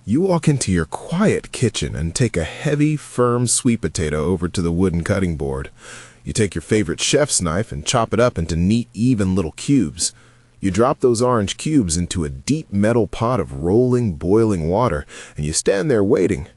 You walk into your quiet kitchen and take a heavy, firm sweet potato over to the wooden cutting board. You take your favorite chef's knife and chop it up into neat, even little cubes. You drop those orange cubes into a deep metal pot of rolling, boiling water, and you stand there waiting.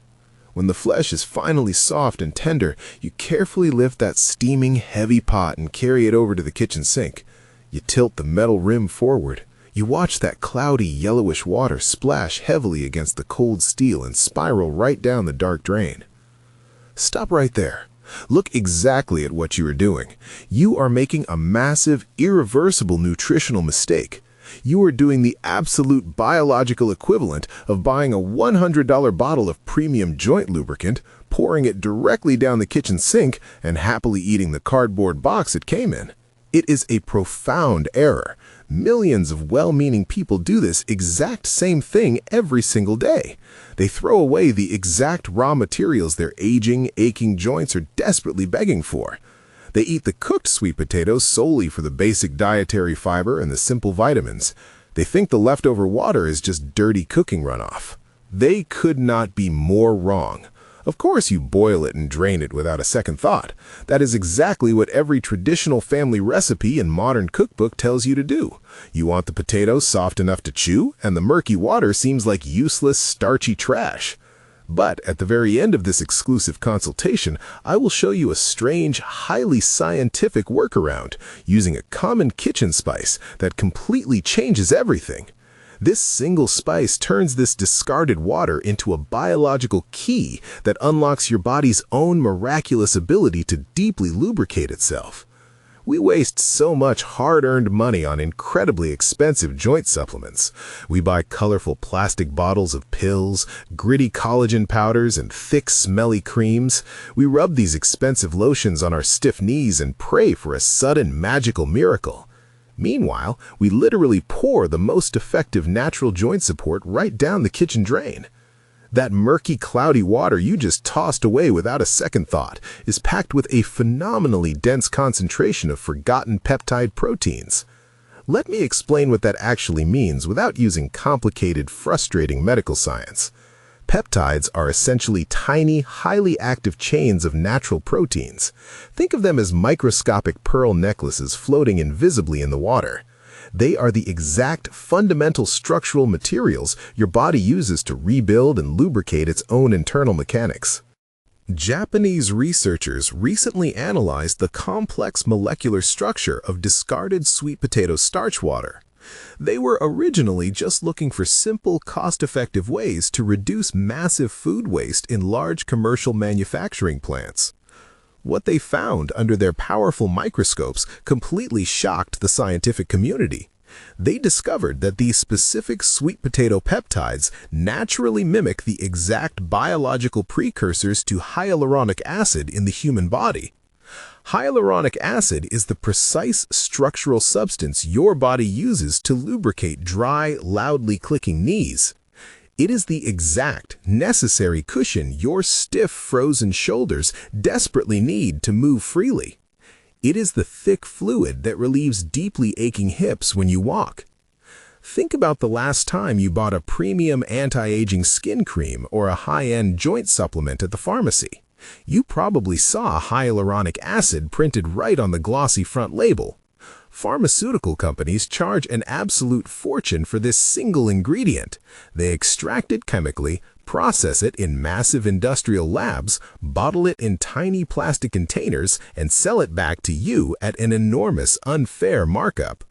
When the flesh is finally soft and tender, you carefully lift that steaming, heavy pot and carry it over to the kitchen sink. You tilt the metal rim forward. You watch that cloudy, yellowish water splash heavily against the cold steel and spiral right down the dark drain. Stop right there. Look exactly at what you are doing. You are making a massive, irreversible nutritional mistake. You are doing the absolute biological equivalent of buying a $100 bottle of premium joint lubricant, pouring it directly down the kitchen sink, and happily eating the cardboard box it came in. It is a profound error. Millions of well-meaning people do this exact same thing every single day. They throw away the exact raw materials their aging, aching joints are desperately begging for. They eat the cooked sweet potatoes solely for the basic dietary fiber and the simple vitamins. They think the leftover water is just dirty cooking runoff. They could not be more wrong. Of course you boil it and drain it without a second thought. That is exactly what every traditional family recipe and modern cookbook tells you to do. You want the potatoes soft enough to chew, and the murky water seems like useless, starchy trash. But at the very end of this exclusive consultation, I will show you a strange, highly scientific workaround using a common kitchen spice that completely changes everything. This single spice turns this discarded water into a biological key that unlocks your body's own miraculous ability to deeply lubricate itself. We waste so much hard-earned money on incredibly expensive joint supplements. We buy colorful plastic bottles of pills, gritty collagen powders, and thick, smelly creams. We rub these expensive lotions on our stiff knees and pray for a sudden magical miracle. Meanwhile, we literally pour the most effective natural joint support right down the kitchen drain. That murky, cloudy water you just tossed away without a second thought is packed with a phenomenally dense concentration of forgotten peptide proteins. Let me explain what that actually means without using complicated, frustrating medical science. Peptides are essentially tiny, highly active chains of natural proteins. Think of them as microscopic pearl necklaces floating invisibly in the water. They are the exact fundamental structural materials your body uses to rebuild and lubricate its own internal mechanics. Japanese researchers recently analyzed the complex molecular structure of discarded sweet potato starch water. They were originally just looking for simple, cost-effective ways to reduce massive food waste in large commercial manufacturing plants. What they found under their powerful microscopes completely shocked the scientific community. They discovered that these specific sweet potato peptides naturally mimic the exact biological precursors to hyaluronic acid in the human body. Hyaluronic acid is the precise structural substance your body uses to lubricate dry, loudly clicking knees. It is the exact, necessary cushion your stiff, frozen shoulders desperately need to move freely. It is the thick fluid that relieves deeply aching hips when you walk. Think about the last time you bought a premium anti-aging skin cream or a high-end joint supplement at the pharmacy. You probably saw hyaluronic acid printed right on the glossy front label. Pharmaceutical companies charge an absolute fortune for this single ingredient. They extract it chemically, process it in massive industrial labs, bottle it in tiny plastic containers, and sell it back to you at an enormous, unfair markup.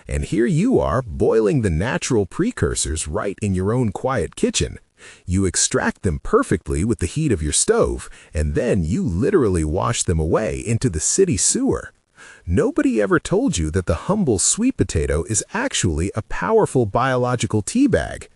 And here you are, boiling the natural precursors right in your own quiet kitchen. You extract them perfectly with the heat of your stove, and then you literally wash them away into the city sewer. Nobody ever told you that the humble sweet potato is actually a powerful biological tea bag.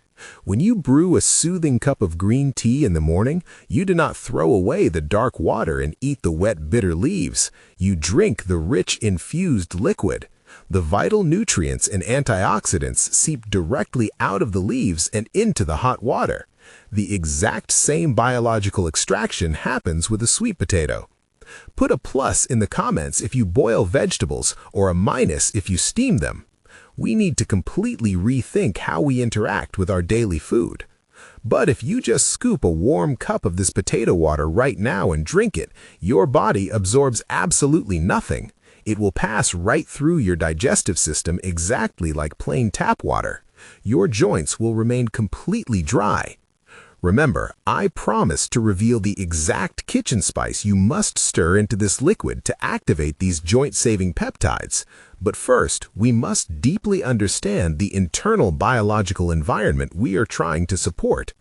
When you brew a soothing cup of green tea in the morning, you do not throw away the dark water and eat the wet, bitter leaves. You drink the rich, infused liquid. The vital nutrients and antioxidants seep directly out of the leaves and into the hot water. The exact same biological extraction happens with a sweet potato. Put a plus in the comments if you boil vegetables or a minus if you steam them. We need to completely rethink how we interact with our daily food. But if you just scoop a warm cup of this potato water right now and drink it, your body absorbs absolutely nothing. It will pass right through your digestive system exactly like plain tap water. Your joints will remain completely dry. Remember, I promised to reveal the exact kitchen spice you must stir into this liquid to activate these joint-saving peptides. But first, we must deeply understand the internal biological environment we are trying to support.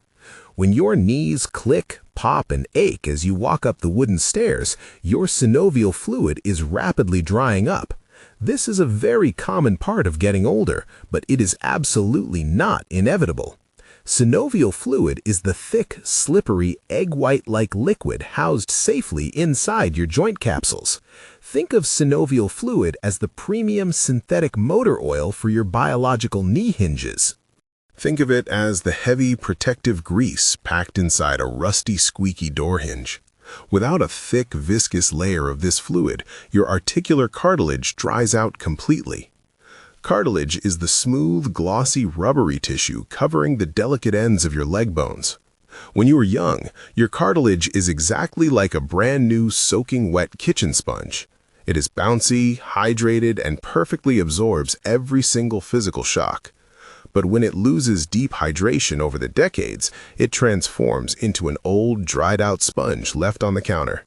When your knees click, pop, and ache as you walk up the wooden stairs, your synovial fluid is rapidly drying up. This is a very common part of getting older, but it is absolutely not inevitable. Synovial fluid is the thick, slippery, egg white-like liquid housed safely inside your joint capsules. Think of synovial fluid as the premium synthetic motor oil for your biological knee hinges. Think of it as the heavy, protective grease packed inside a rusty, squeaky door hinge. Without a thick, viscous layer of this fluid, your articular cartilage dries out completely. Cartilage is the smooth, glossy, rubbery tissue covering the delicate ends of your leg bones. When you are young, your cartilage is exactly like a brand new, soaking wet kitchen sponge. It is bouncy, hydrated, and perfectly absorbs every single physical shock. But when it loses deep hydration over the decades, it transforms into an old, dried-out sponge left on the counter.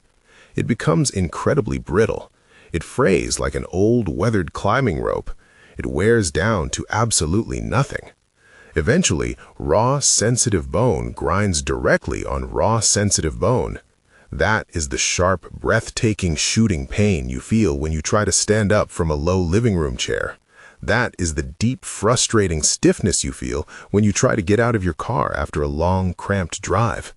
It becomes incredibly brittle. It frays like an old, weathered climbing rope. It wears down to absolutely nothing. Eventually, raw, sensitive bone grinds directly on raw, sensitive bone. That is the sharp, breathtaking, shooting pain you feel when you try to stand up from a low living room chair. That is the deep, frustrating stiffness you feel when you try to get out of your car after a long, cramped drive.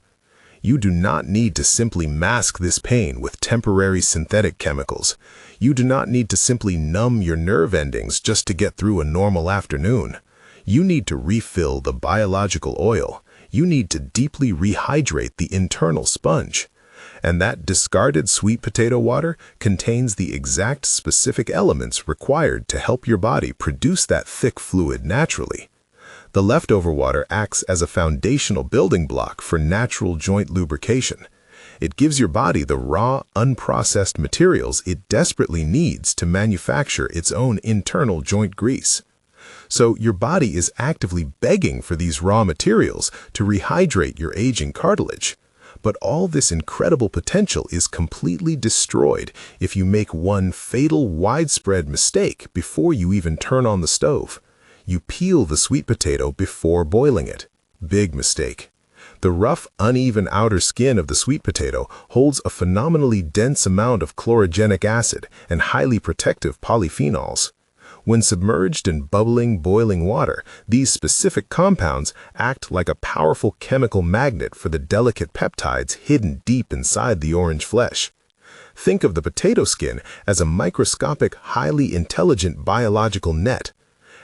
You do not need to simply mask this pain with temporary synthetic chemicals. You do not need to simply numb your nerve endings just to get through a normal afternoon. You need to refill the biological oil. You need to deeply rehydrate the internal sponge. And that discarded sweet potato water contains the exact specific elements required to help your body produce that thick fluid naturally. The leftover water acts as a foundational building block for natural joint lubrication. It gives your body the raw, unprocessed materials it desperately needs to manufacture its own internal joint grease. So your body is actively begging for these raw materials to rehydrate your aging cartilage. But all this incredible potential is completely destroyed if you make one fatal, widespread mistake before you even turn on the stove. You peel the sweet potato before boiling it. Big mistake. The rough, uneven outer skin of the sweet potato holds a phenomenally dense amount of chlorogenic acid and highly protective polyphenols. When submerged in bubbling, boiling water, these specific compounds act like a powerful chemical magnet for the delicate peptides hidden deep inside the orange flesh. Think of the potato skin as a microscopic, highly intelligent biological net.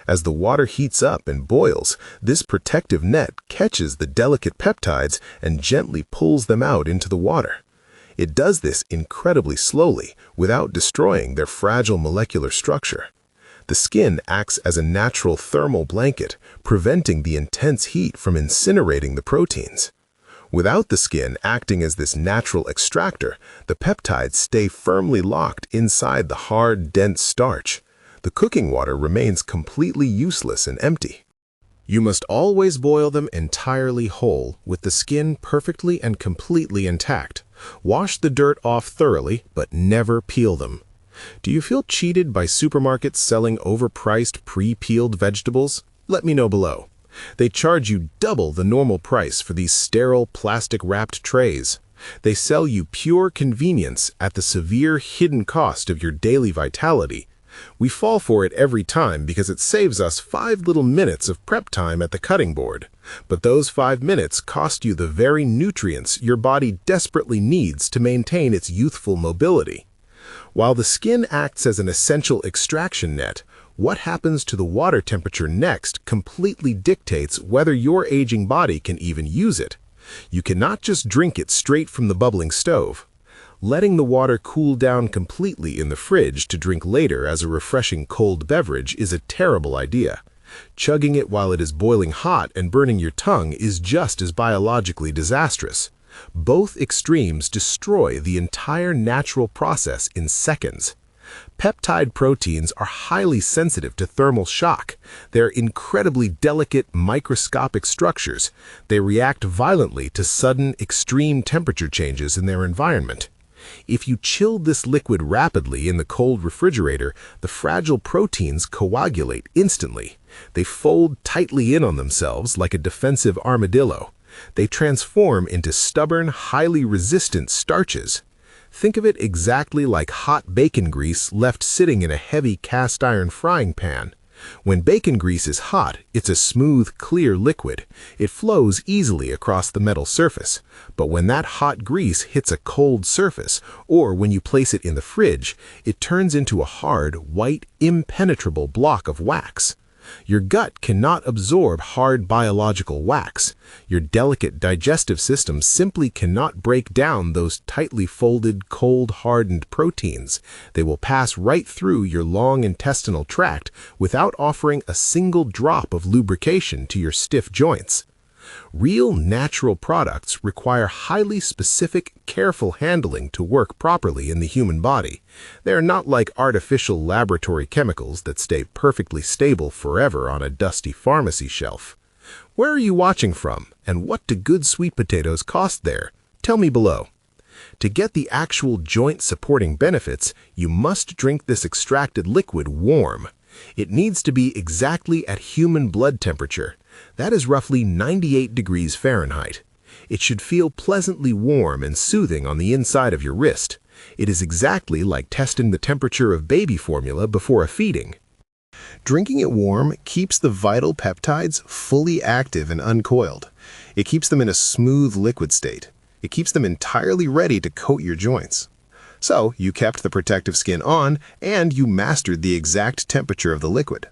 As the water heats up and boils, this protective net catches the delicate peptides and gently pulls them out into the water. It does this incredibly slowly, without destroying their fragile molecular structure. The skin acts as a natural thermal blanket, preventing the intense heat from incinerating the proteins. Without the skin acting as this natural extractor, the peptides stay firmly locked inside the hard, dense starch. The cooking water remains completely useless and empty. You must always boil them entirely whole, with the skin perfectly and completely intact. Wash the dirt off thoroughly, but never peel them. Do you feel cheated by supermarkets selling overpriced pre-peeled vegetables? Let me know below. They charge you double the normal price for these sterile plastic-wrapped trays. They sell you pure convenience at the severe hidden cost of your daily vitality. We fall for it every time because it saves us 5 little minutes of prep time at the cutting board. But those 5 minutes cost you the very nutrients your body desperately needs to maintain its youthful mobility. While the skin acts as an essential extraction net, what happens to the water temperature next completely dictates whether your aging body can even use it. You cannot just drink it straight from the bubbling stove. Letting the water cool down completely in the fridge to drink later as a refreshing cold beverage is a terrible idea. Chugging it while it is boiling hot and burning your tongue is just as biologically disastrous. Both extremes destroy the entire natural process in seconds. Peptide proteins are highly sensitive to thermal shock. They're incredibly delicate, microscopic structures. They react violently to sudden, extreme temperature changes in their environment. If you chill this liquid rapidly in the cold refrigerator, the fragile proteins coagulate instantly. They fold tightly in on themselves like a defensive armadillo. They transform into stubborn, highly resistant starches. Think of it exactly like hot bacon grease left sitting in a heavy cast iron frying pan. When bacon grease is hot, it's a smooth, clear liquid. It flows easily across the metal surface. But when that hot grease hits a cold surface, or when you place it in the fridge, it turns into a hard, white, impenetrable block of wax. Your gut cannot absorb hard biological wax. Your delicate digestive system simply cannot break down those tightly folded, cold-hardened proteins. They will pass right through your long intestinal tract without offering a single drop of lubrication to your stiff joints. Real natural products require highly specific, careful handling to work properly in the human body. They are not like artificial laboratory chemicals that stay perfectly stable forever on a dusty pharmacy shelf. Where are you watching from, and what do good sweet potatoes cost there? Tell me below. To get the actual joint-supporting benefits, you must drink this extracted liquid warm. It needs to be exactly at human blood temperature. That is roughly 98 degrees Fahrenheit. It should feel pleasantly warm and soothing on the inside of your wrist. It is exactly like testing the temperature of baby formula before a feeding. Drinking it warm keeps the vital peptides fully active and uncoiled. It keeps them in a smooth liquid state. It keeps them entirely ready to coat your joints. So, you kept the protective skin on, and you mastered the exact temperature of the liquid.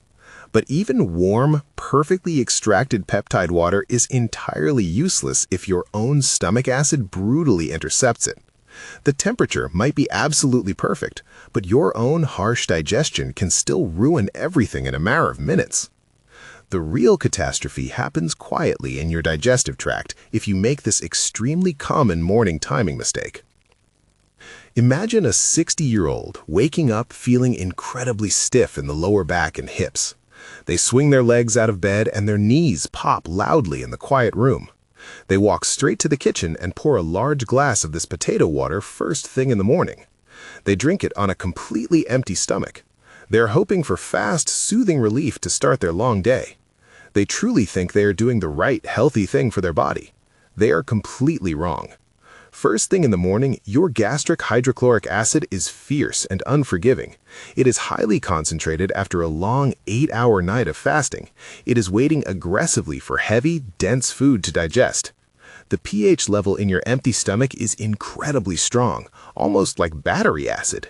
But even warm, perfectly extracted peptide water is entirely useless if your own stomach acid brutally intercepts it. The temperature might be absolutely perfect, but your own harsh digestion can still ruin everything in a matter of minutes. The real catastrophe happens quietly in your digestive tract if you make this extremely common morning timing mistake. Imagine a 60-year-old waking up feeling incredibly stiff in the lower back and hips. They swing their legs out of bed and their knees pop loudly in the quiet room. They walk straight to the kitchen and pour a large glass of this potato water first thing in the morning. They drink it on a completely empty stomach. They are hoping for fast, soothing relief to start their long day. They truly think they are doing the right, healthy thing for their body. They are completely wrong. First thing in the morning, your gastric hydrochloric acid is fierce and unforgiving. It is highly concentrated after a long 8-hour night of fasting. It is waiting aggressively for heavy, dense food to digest. The pH level in your empty stomach is incredibly strong, almost like battery acid.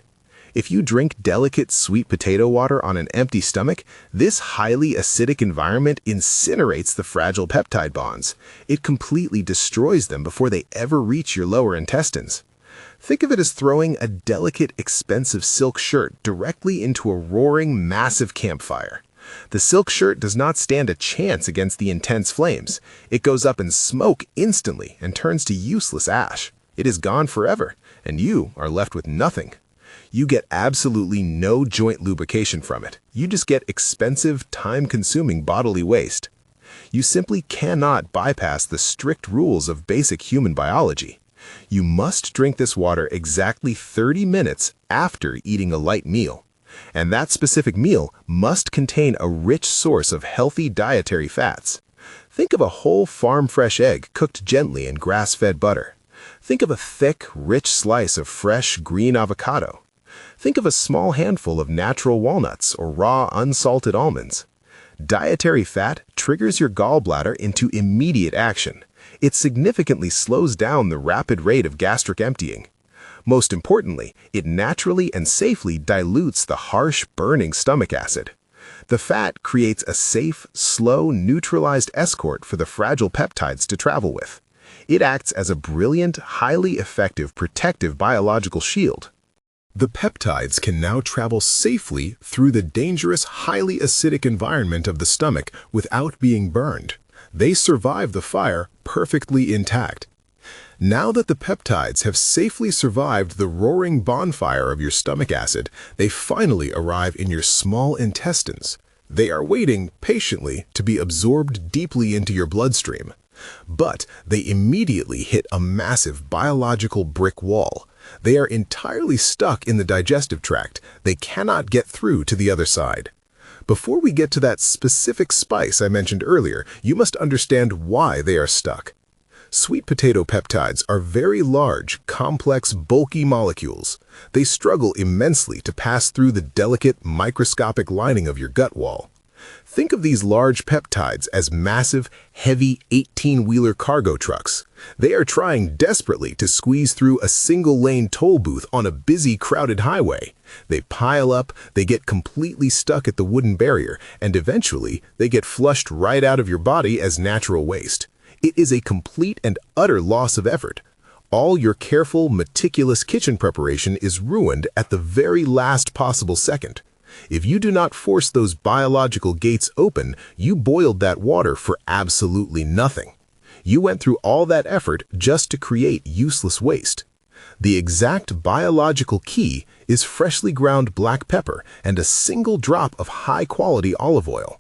If you drink delicate sweet potato water on an empty stomach, this highly acidic environment incinerates the fragile peptide bonds. It completely destroys them before they ever reach your lower intestines. Think of it as throwing a delicate, expensive silk shirt directly into a roaring, massive campfire. The silk shirt does not stand a chance against the intense flames. It goes up in smoke instantly and turns to useless ash. It is gone forever, and you are left with nothing. You get absolutely no joint lubrication from it. You just get expensive, time-consuming bodily waste. You simply cannot bypass the strict rules of basic human biology. You must drink this water exactly 30 minutes after eating a light meal. And that specific meal must contain a rich source of healthy dietary fats. Think of a whole farm-fresh egg cooked gently in grass-fed butter. Think of a thick, rich slice of fresh, green avocado. Think of a small handful of natural walnuts or raw, unsalted almonds. Dietary fat triggers your gallbladder into immediate action. It significantly slows down the rapid rate of gastric emptying. Most importantly, it naturally and safely dilutes the harsh, burning stomach acid. The fat creates a safe, slow, neutralized escort for the fragile peptides to travel with. It acts as a brilliant, highly effective protective biological shield. The peptides can now travel safely through the dangerous, highly acidic environment of the stomach without being burned. They survive the fire perfectly intact. Now that the peptides have safely survived the roaring bonfire of your stomach acid, they finally arrive in your small intestines. They are waiting patiently to be absorbed deeply into your bloodstream. But they immediately hit a massive biological brick wall. They are entirely stuck in the digestive tract. They cannot get through to the other side. Before we get to that specific spice I mentioned earlier, you must understand why they are stuck. Sweet potato peptides are very large, complex, bulky molecules. They struggle immensely to pass through the delicate, microscopic lining of your gut wall. Think of these large peptides as massive, heavy 18-wheeler cargo trucks. They are trying desperately to squeeze through a single-lane toll booth on a busy, crowded highway. They pile up, they get completely stuck at the wooden barrier, and eventually they get flushed right out of your body as natural waste. It is a complete and utter loss of effort. All your careful, meticulous kitchen preparation is ruined at the very last possible second. If you do not force those biological gates open, you boiled that water for absolutely nothing. You went through all that effort just to create useless waste. The exact biological key is freshly ground black pepper and a single drop of high-quality olive oil.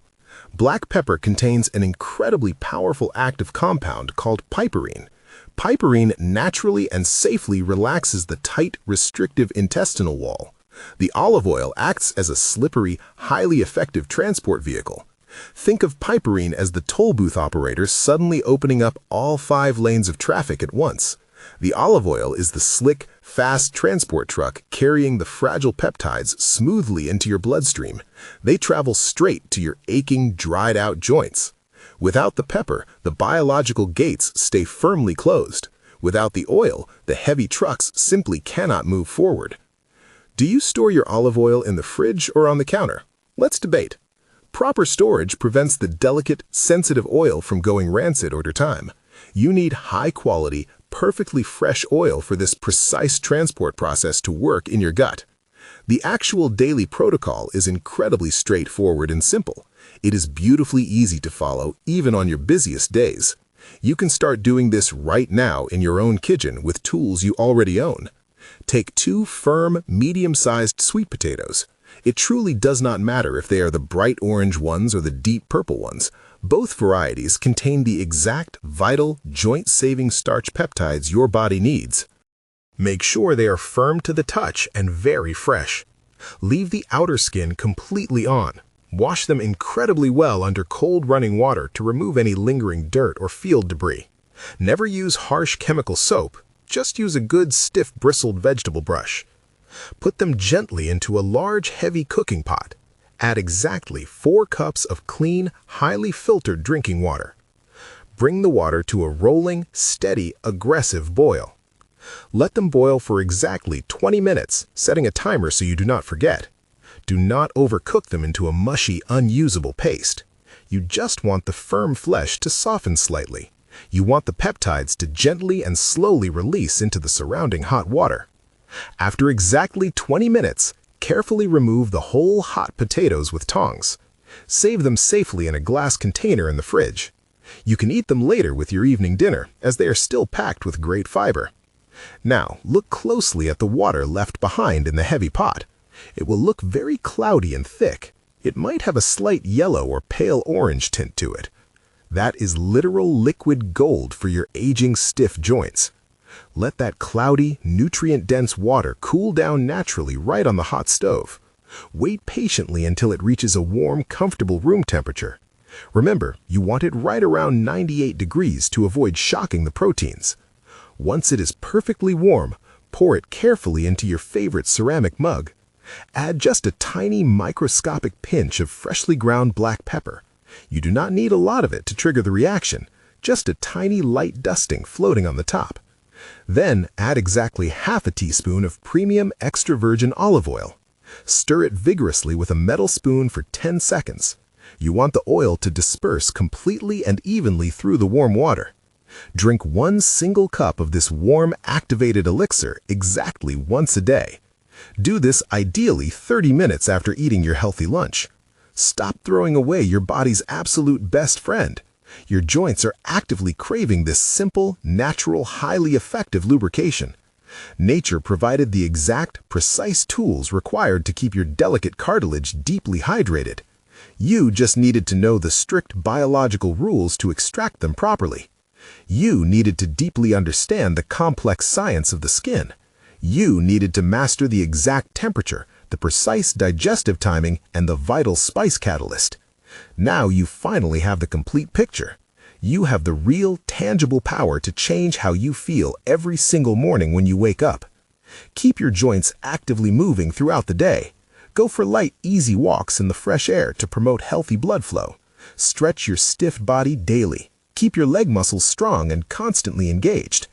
Black pepper contains an incredibly powerful active compound called piperine. Piperine naturally and safely relaxes the tight, restrictive intestinal wall. The olive oil acts as a slippery, highly effective transport vehicle. Think of piperine as the toll booth operator suddenly opening up all 5 lanes of traffic at once. The olive oil is the slick, fast transport truck carrying the fragile peptides smoothly into your bloodstream. They travel straight to your aching, dried-out joints. Without the pepper, the biological gates stay firmly closed. Without the oil, the heavy trucks simply cannot move forward. Do you store your olive oil in the fridge or on the counter? Let's debate. Proper storage prevents the delicate, sensitive oil from going rancid over time. You need high-quality, perfectly fresh oil for this precise transport process to work in your gut. The actual daily protocol is incredibly straightforward and simple. It is beautifully easy to follow, even on your busiest days. You can start doing this right now in your own kitchen with tools you already own. Take 2 firm, medium-sized sweet potatoes. It truly does not matter if they are the bright orange ones or the deep purple ones. Both varieties contain the exact, vital, joint-saving starch peptides your body needs. Make sure they are firm to the touch and very fresh. Leave the outer skin completely on. Wash them incredibly well under cold running water to remove any lingering dirt or field debris. Never use harsh chemical soap. Just use a good, stiff, bristled vegetable brush. Put them gently into a large, heavy cooking pot. Add exactly 4 cups of clean, highly filtered drinking water. Bring the water to a rolling, steady, aggressive boil. Let them boil for exactly 20 minutes, setting a timer so you do not forget. Do not overcook them into a mushy, unusable paste. You just want the firm flesh to soften slightly. You want the peptides to gently and slowly release into the surrounding hot water. After exactly 20 minutes, carefully remove the whole hot potatoes with tongs. Save them safely in a glass container in the fridge. You can eat them later with your evening dinner, as they are still packed with great fiber. Now, look closely at the water left behind in the heavy pot. It will look very cloudy and thick. It might have a slight yellow or pale orange tint to it. That is literal liquid gold for your aging stiff joints. Let that cloudy, nutrient-dense water cool down naturally right on the hot stove. Wait patiently until it reaches a warm, comfortable room temperature. Remember, you want it right around 98 degrees to avoid shocking the proteins. Once it is perfectly warm, pour it carefully into your favorite ceramic mug. Add just a tiny microscopic pinch of freshly ground black pepper. You do not need a lot of it to trigger the reaction, just a tiny light dusting floating on the top. Then add exactly half a teaspoon of premium extra virgin olive oil. Stir it vigorously with a metal spoon for 10 seconds. You want the oil to disperse completely and evenly through the warm water. Drink 1 single cup of this warm, activated elixir exactly once a day. Do this ideally 30 minutes after eating your healthy lunch. Stop throwing away your body's absolute best friend. Your joints are actively craving this simple, natural, highly effective lubrication. Nature provided the exact, precise tools required to keep your delicate cartilage deeply hydrated. You just needed to know the strict biological rules to extract them properly. You needed to deeply understand the complex science of the skin. You needed to master the exact temperature, the precise digestive timing, and the vital spice catalyst. Now you finally have the complete picture. You have the real, tangible power to change how you feel every single morning when you wake up. Keep your joints actively moving throughout the day. Go for light, easy walks in the fresh air to promote healthy blood flow. Stretch your stiff body daily. Keep your leg muscles strong and constantly engaged.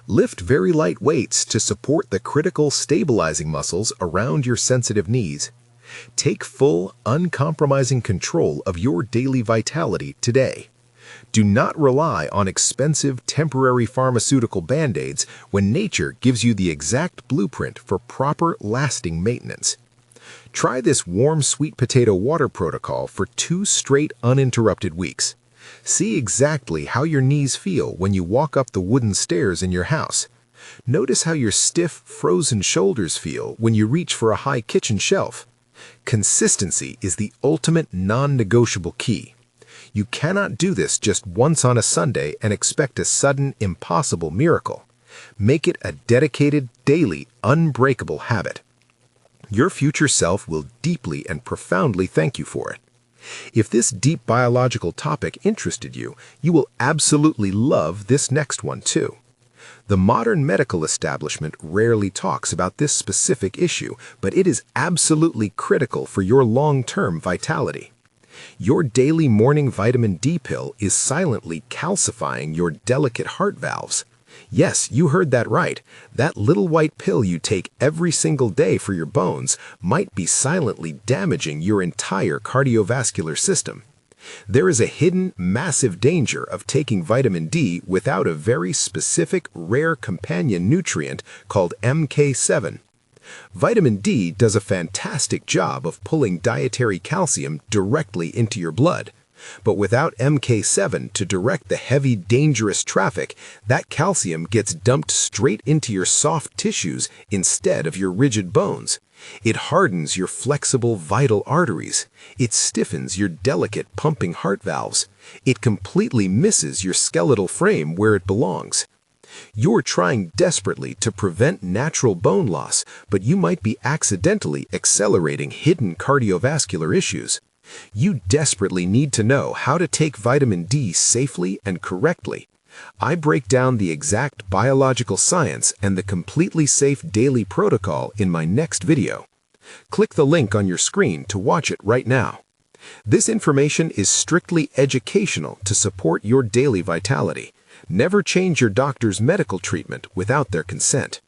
Lift very light weights to support the critical stabilizing muscles around your sensitive knees. Take full, uncompromising control of your daily vitality today. Do not rely on expensive, temporary pharmaceutical band-aids when nature gives you the exact blueprint for proper, lasting maintenance. Try this warm sweet potato water protocol for 2 straight uninterrupted weeks. See exactly how your knees feel when you walk up the wooden stairs in your house. Notice how your stiff, frozen shoulders feel when you reach for a high kitchen shelf. Consistency is the ultimate non-negotiable key. You cannot do this just once on a Sunday and expect a sudden, impossible miracle. Make it a dedicated, daily, unbreakable habit. Your future self will deeply and profoundly thank you for it. If this deep biological topic interested you, you will absolutely love this next one too. The modern medical establishment rarely talks about this specific issue, but it is absolutely critical for your long-term vitality. Your daily morning vitamin D pill is silently calcifying your delicate heart valves. Yes, you heard that right. That little white pill you take every single day for your bones might be silently damaging your entire cardiovascular system. There is a hidden, massive danger of taking vitamin D without a very specific, rare companion nutrient called MK7. Vitamin D does a fantastic job of pulling dietary calcium directly into your blood. But without MK7 to direct the heavy, dangerous traffic, that calcium gets dumped straight into your soft tissues instead of your rigid bones. It hardens your flexible, vital arteries. It stiffens your delicate, pumping heart valves. It completely misses your skeletal frame where it belongs. You're trying desperately to prevent natural bone loss, but you might be accidentally accelerating hidden cardiovascular issues. You desperately need to know how to take vitamin D safely and correctly. I break down the exact biological science and the completely safe daily protocol in my next video. Click the link on your screen to watch it right now. This information is strictly educational to support your daily vitality. Never change your doctor's medical treatment without their consent.